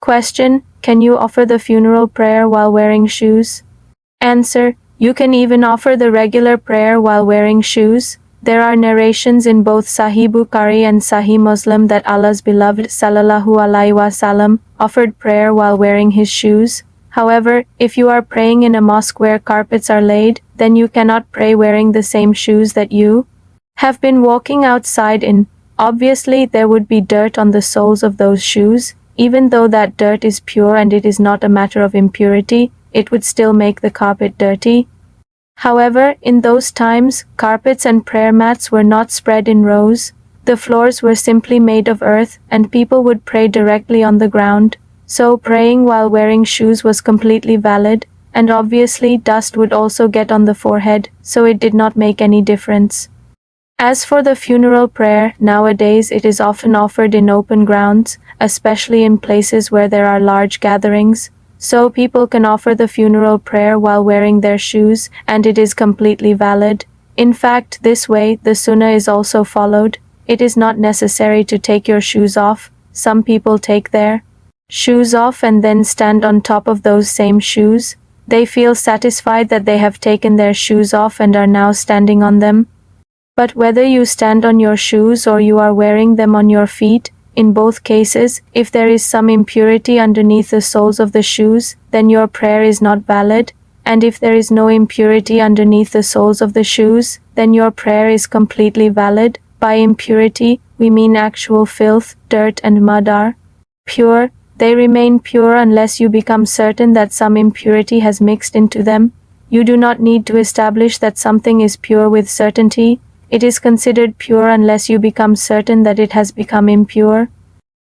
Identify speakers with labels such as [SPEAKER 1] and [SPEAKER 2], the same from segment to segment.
[SPEAKER 1] Question: can you offer the funeral prayer while wearing shoes? Answer: you can even offer the regular prayer while wearing shoes. There are narrations in both Sahih Bukhari and Sahih Muslim that Allah's beloved sallallahu alaihi wasallam offered prayer while wearing his shoes. However, if you are praying in a mosque where carpets are laid, then you cannot pray wearing the same shoes that you have been walking outside in. Obviously, there would be dirt on the soles of those shoes. Even though that dirt is pure and it is not a matter of impurity, it would still make the carpet dirty. However, in those times, carpets and prayer mats were not spread in rows. The floors were simply made of earth, and people would pray directly on the ground. So praying while wearing shoes was completely valid, and obviously dust would also get on the forehead, so it did not make any difference. As for the funeral prayer, nowadays it is often offered in open grounds, especially in places where there are large gatherings. So people can offer the funeral prayer while wearing their shoes, and it is completely valid. In fact, this way, the sunnah is also followed. It is not necessary to take your shoes off. Some people take their shoes off and then stand on top of those same shoes. They feel satisfied that they have taken their shoes off and are now standing on them. But whether you stand on your shoes or you are wearing them on your feet, in both cases, if there is some impurity underneath the soles of the shoes, then your prayer is not valid, and if there is no impurity underneath the soles of the shoes, then your prayer is completely valid. By impurity, we mean actual filth, dirt and mud are pure. They remain pure unless you become certain that some impurity has mixed into them. You do not need to establish that something is pure with certainty. It is considered pure unless you become certain that it has become impure.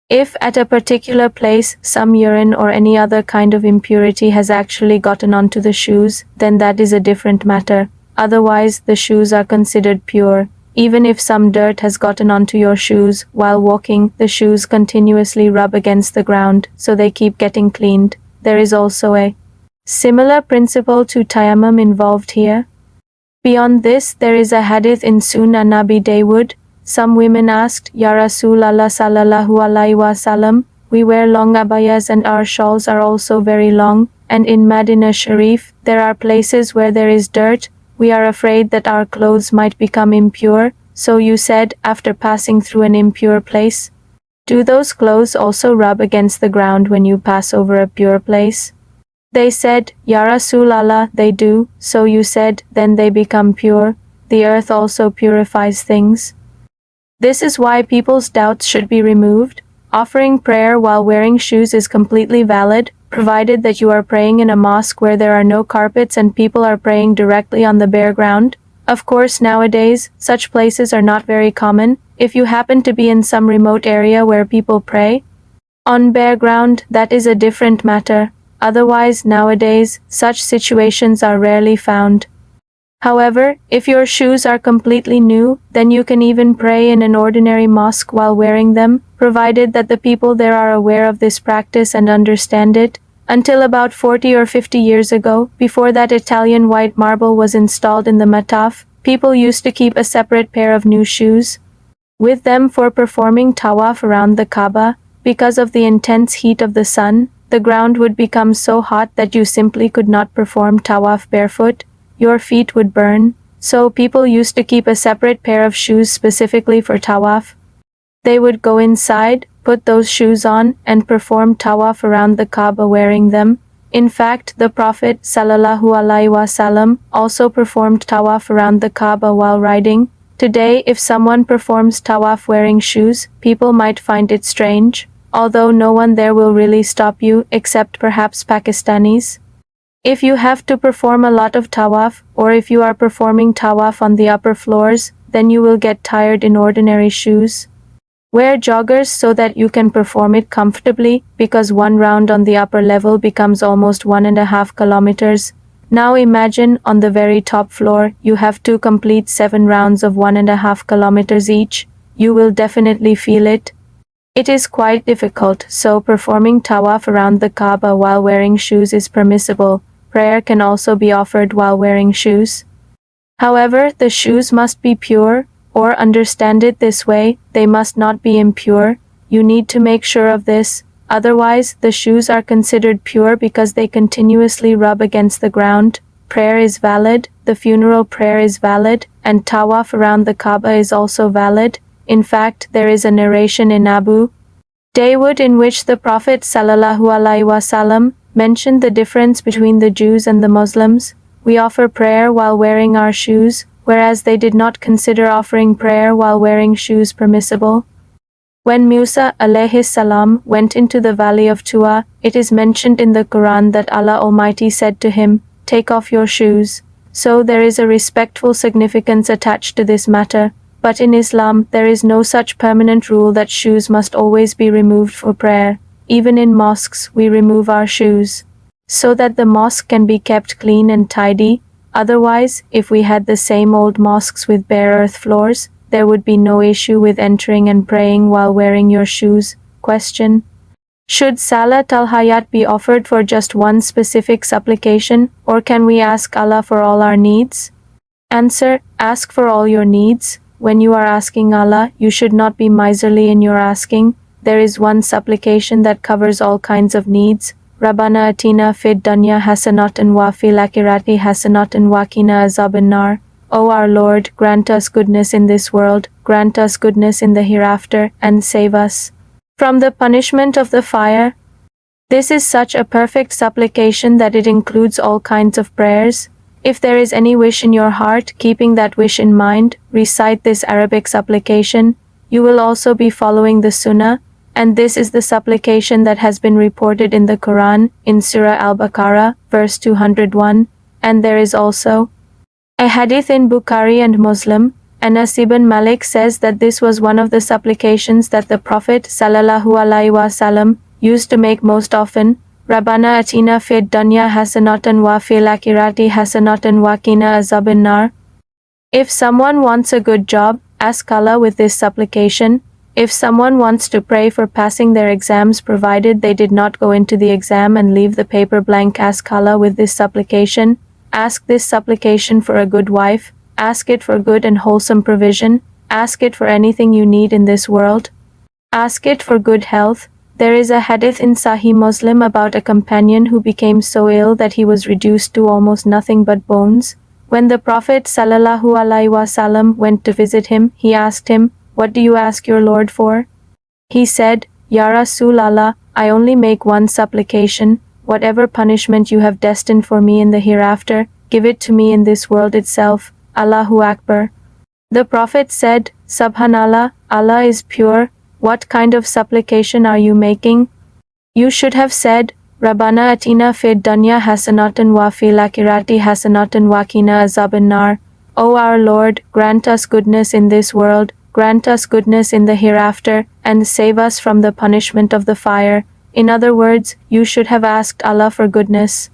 [SPEAKER 1] If at a particular place some urine or any other kind of impurity has actually gotten onto the shoes, then that is a different matter. Otherwise, the shoes are considered pure. Even if some dirt has gotten onto your shoes while walking, the shoes continuously rub against the ground, so they keep getting cleaned. There is also a similar principle to tayammum involved here. Beyond this, there is a hadith in Sunnah Nabi Dawood. Some women asked, Ya Rasulallah sallallahu alaihi wasallam, we wear long abayas and our shawls are also very long, and in Madinah Sharif, there are places where there is dirt. We are afraid that our clothes might become impure. So you said, after passing through an impure place, do those clothes also rub against the ground when you pass over a pure place? They said, Ya Rasulallah, they do. So you said, then they become pure. The earth also purifies things. This is why people's doubts should be removed. Offering prayer while wearing shoes is completely valid, provided that you are praying in a mosque where there are no carpets and people are praying directly on the bare ground. Of course, nowadays, such places are not very common. If you happen to be in some remote area where people pray on bare ground, that is a different matter. Otherwise, nowadays, such situations are rarely found. However, if your shoes are completely new, then you can even pray in an ordinary mosque while wearing them, provided that the people there are aware of this practice and understand it. Until about 40 or 50 years ago, before that Italian white marble was installed in the mataf, people used to keep a separate pair of new shoes with them for performing tawaf around the Kaaba. Because of the intense heat of the sun, the ground would become so hot that you simply could not perform tawaf barefoot. Your feet would burn. So people used to keep a separate pair of shoes specifically for tawaf. They would go inside, put those shoes on, and perform tawaf around the Kaaba wearing them. In fact, the Prophet sallallahu alaihi wasallam also performed tawaf around the Kaaba while riding. Today, if someone performs tawaf wearing shoes, people might find it strange, although no one there will really stop you, except perhaps Pakistanis. If you have to perform a lot of tawaf, or if you are performing tawaf on the upper floors, then you will get tired in ordinary shoes. Wear joggers so that you can perform it comfortably, because one round on the upper level becomes almost 1.5 kilometers. Now imagine, on the very top floor, you have to complete 7 rounds of 1.5 kilometers each. You will definitely feel it. It is quite difficult, so performing tawaf around the Kaaba while wearing shoes is permissible. Prayer can also be offered while wearing shoes. However, the shoes must be pure, or understand it this way, they must not be impure. You need to make sure of this. Otherwise, the shoes are considered pure because they continuously rub against the ground. Prayer is valid, the funeral prayer is valid, and Tawaf around the Kaaba is also valid. In fact, there is a narration in Abu Dawood in which the Prophet ﷺ mentioned the difference between the Jews and the Muslims. We offer prayer while wearing our shoes, whereas they did not consider offering prayer while wearing shoes permissible. When Musa alayhi salam went into the valley of Tuwa, it is mentioned in the Quran that Allah Almighty said to him, "Take off your shoes." So there is a respectful significance attached to this matter. But in Islam, there is no such permanent rule that shoes must always be removed for prayer. Even in mosques, we remove our shoes, so that the mosque can be kept clean and tidy. Otherwise, if we had the same old mosques with bare earth floors, there would be no issue with entering and praying while wearing your shoes. Question: should Salat al-Hajat be offered for just one specific supplication, or can we ask Allah for all our needs? Answer: ask for all your needs. When you are asking Allah, you should not be miserly in your asking. There is one supplication that covers all kinds of needs. Rabbana atina fid-dunya hasanatan wa fil-akhirati hasanatan wa qina azaban-nar. O our Lord, grant us goodness in this world, grant us goodness in the hereafter, and save us from the punishment of the fire. This is such a perfect supplication that it includes all kinds of prayers. If there is any wish in your heart, keeping that wish in mind, recite this Arabic supplication. You will also be following the Sunnah, and this is the supplication that has been reported in the Quran, in Surah Al-Baqarah, verse 201, and there is also a hadith in Bukhari and Muslim. Anas ibn Malik says that this was one of the supplications that the Prophet ﷺ used to make most often. Rabbana atina fid-dunya hasanatan wa fil-akhirati hasanatan wa qina azaban-nar. If someone wants a good job, ask Allah with this supplication. If someone wants to pray for passing their exams provided they did not go into the exam and leave the paper blank, ask Allah with this supplication. Ask this supplication for a good wife. Ask it for good and wholesome provision. Ask it for anything you need in this world. Ask it for good health. There is a hadith in Sahih Muslim about a companion who became so ill that he was reduced to almost nothing but bones. When the Prophet ﷺ went to visit him, he asked him, "What do you ask your Lord for?" He said, "Ya Rasulallah, I only make one supplication. Whatever punishment you have destined for me in the hereafter, give it to me in this world itself. Allahu Akbar." The Prophet said, "Subhanallah, Allah is pure. What kind of supplication are you making?" You should have said, Rabbana atina fid-dunya hasanatan wa fil-akhirati hasanatan wa qina azaban-nar. O our Lord, grant us goodness in this world, grant us goodness in the hereafter, and save us from the punishment of the fire. In other words, you should have asked Allah for goodness.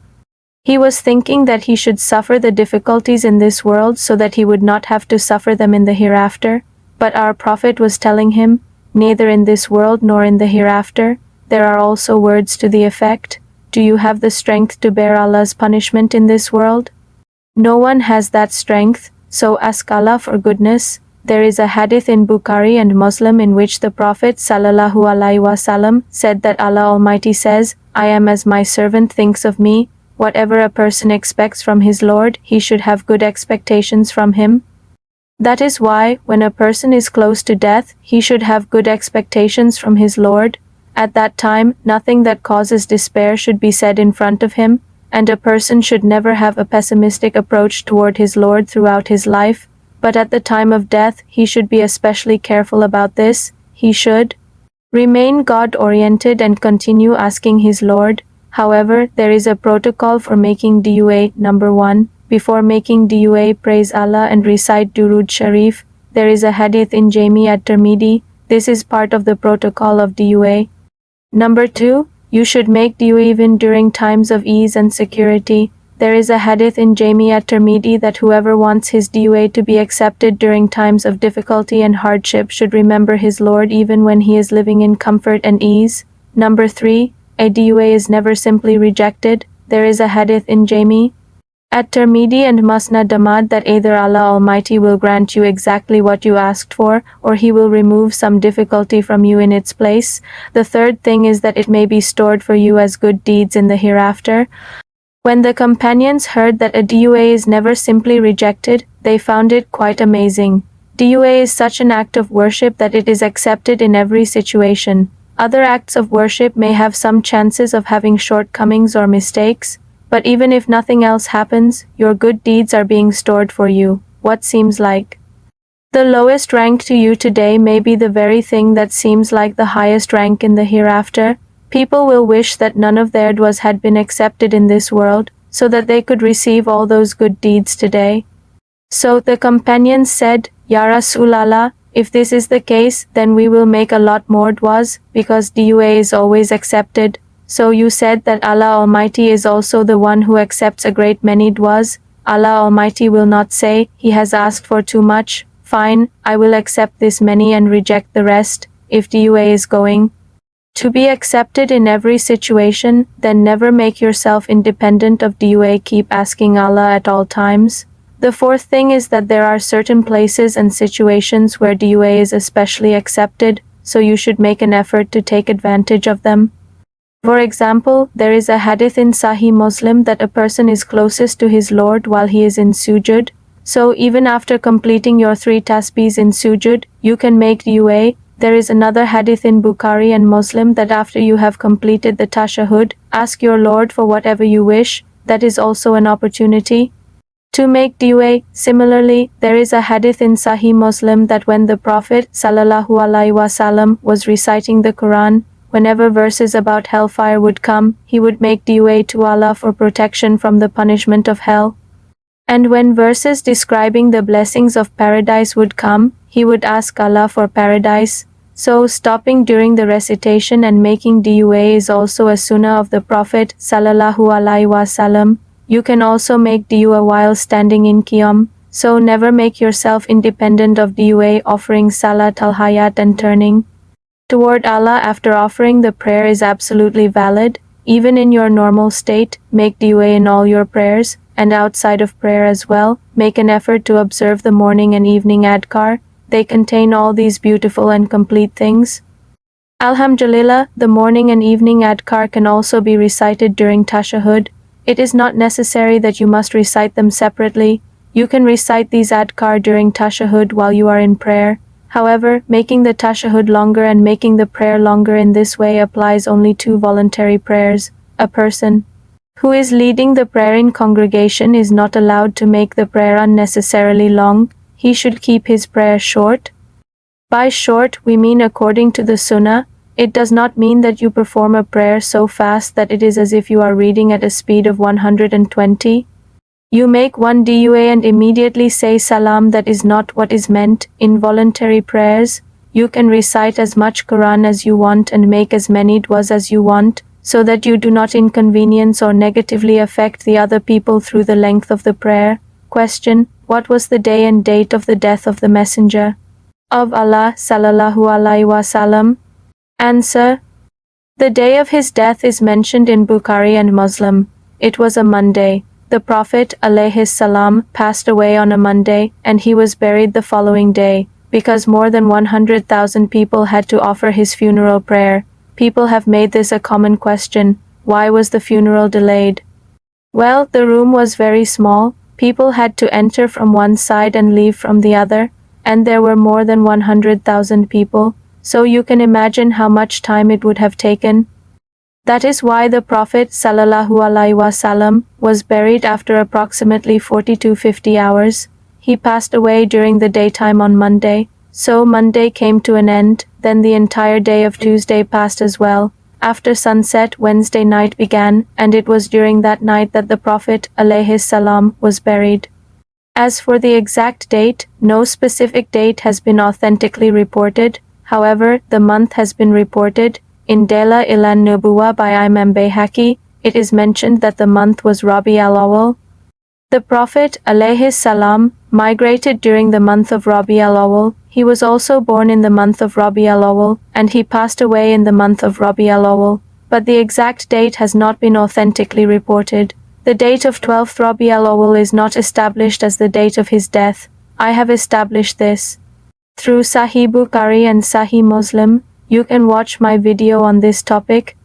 [SPEAKER 1] He was thinking that he should suffer the difficulties in this world so that he would not have to suffer them in the hereafter. But our Prophet was telling him, neither in this world nor in the hereafter. There are also words to the effect, do you have the strength to bear Allah's punishment in this world? No one has that strength, so ask Allah for goodness. There is a hadith in Bukhari and Muslim in which the Prophet ﷺ said that Allah Almighty says, "I am as my servant thinks of me." Whatever a person expects from his Lord, he should have good expectations from him. That is why, when a person is close to death, he should have good expectations from his Lord. At that time, nothing that causes despair should be said in front of him, and a person should never have a pessimistic approach toward his Lord throughout his life. But at the time of death, he should be especially careful about this. He should remain God-oriented and continue asking his Lord. However, there is a protocol for making dua. Number 1. Before making dua, praise Allah and recite Durud Sharif. There is a hadith in Jami at-Tirmidhi. This is part of the protocol of dua. Number 2. You should make dua even during times of ease and security. There is a hadith in Jami at-Tirmidhi that whoever wants his dua to be accepted during times of difficulty and hardship should remember his Lord even when he is living in comfort and ease. Number 3. A dua is never simply rejected. There is a hadith in Jami At-Tirmidhi and Musnad Ahmad that either Allah Almighty will grant you exactly what you asked for, or He will remove some difficulty from you in its place. The third thing is that it may be stored for you as good deeds in the hereafter. When the companions heard that a dua is never simply rejected, they found it quite amazing. Dua is such an act of worship that it is accepted in every situation. Other acts of worship may have some chances of having shortcomings or mistakes, but even if nothing else happens, your good deeds are being stored for you. What seems like the lowest rank to you today may be the very thing that seems like the highest rank in the hereafter. People will wish that none of their duas had been accepted in this world, so that they could receive all those good deeds today. So the companions said, Ya Rasulallah, if this is the case, then we will make a lot more duas, because dua is always accepted. So you said that Allah Almighty is also the one who accepts a great many duas. Allah Almighty will not say, He has asked for too much. Fine, I will accept this many and reject the rest. If dua is going to be accepted in every situation, then never make yourself independent of dua. Keep asking Allah at all times. The fourth thing is that there are certain places and situations where dua is especially accepted, so you should make an effort to take advantage of them. For example, there is a hadith in Sahih Muslim that a person is closest to his Lord while he is in sujud. So even after completing your 3 tasbihs in sujud, you can make dua. There is another hadith in Bukhari and Muslim that after you have completed the tashahhud, ask your Lord for whatever you wish. That is also an opportunity to make dua. Similarly, there is a hadith in Sahih Muslim that when the Prophet ﷺ was reciting the Quran, whenever verses about hellfire would come, he would make dua to Allah for protection from the punishment of hell. And when verses describing the blessings of paradise would come, he would ask Allah for paradise. So stopping during the recitation and making dua is also a sunnah of the Prophet ﷺ. You can also make dua while standing in qiyam. So never make yourself independent of dua. Offering Salat al-Hajat and turning toward Allah after offering the prayer is absolutely valid. Even in your normal state, make dua in all your prayers, and outside of prayer as well. Make an effort to observe the morning and evening adhkar. They contain all these beautiful and complete things. Alhamdulillah, the morning and evening adhkar can also be recited during tashahhud. It is not necessary that you must recite them separately. You can recite these adhkar during tashahhud while you are in prayer. However, making the tashahhud longer and making the prayer longer in this way applies only to voluntary prayers. A person who is leading the prayer in congregation is not allowed to make the prayer unnecessarily long. He should keep his prayer short. By short, we mean according to the sunnah. It does not mean that you perform a prayer so fast that it is as if you are reading at a speed of 120. You make one dua and immediately say salam. That is not what is meant. In voluntary prayers, you can recite as much Quran as you want and make as many duas as you want, so that you do not inconvenience or negatively affect the other people through the length of the prayer. Question: what was the day and date of the death of the Messenger of Allah ﷺ? Answer: the day of his death is mentioned in Bukhari and Muslim. It was a Monday. The Prophet ﷺ passed away on a Monday, and he was buried the following day, because more than 100,000 people had to offer his funeral prayer. People have made this a common question: why was the funeral delayed? Well, the room was very small. People had to enter from one side and leave from the other, and there were more than 100,000 people, so you can imagine how much time it would have taken. That is why the Prophet ﷺ was buried after approximately 40 to 50 hours. He passed away during the daytime on Monday, so Monday came to an end, then the entire day of Tuesday passed as well. After sunset, Wednesday night began, and it was during that night that the Prophet ﷺ was buried. As for the exact date, no specific date has been authentically reported. However, the month has been reported. In Dela Ilan Nubuwa by Imam Bayhaqi, it is mentioned that the month was Rabi al-Awwal. The Prophet ﷺ migrated during the month of Rabi al-Awwal. He was also born in the month of Rabi al-Awwal, and he passed away in the month of Rabi al-Awwal, but the exact date has not been authentically reported. The date of 12th Rabi al-Awwal is not established as the date of his death. I have established this. Through Sahih Bukhari and Sahih Muslim, you can watch my video on this topic.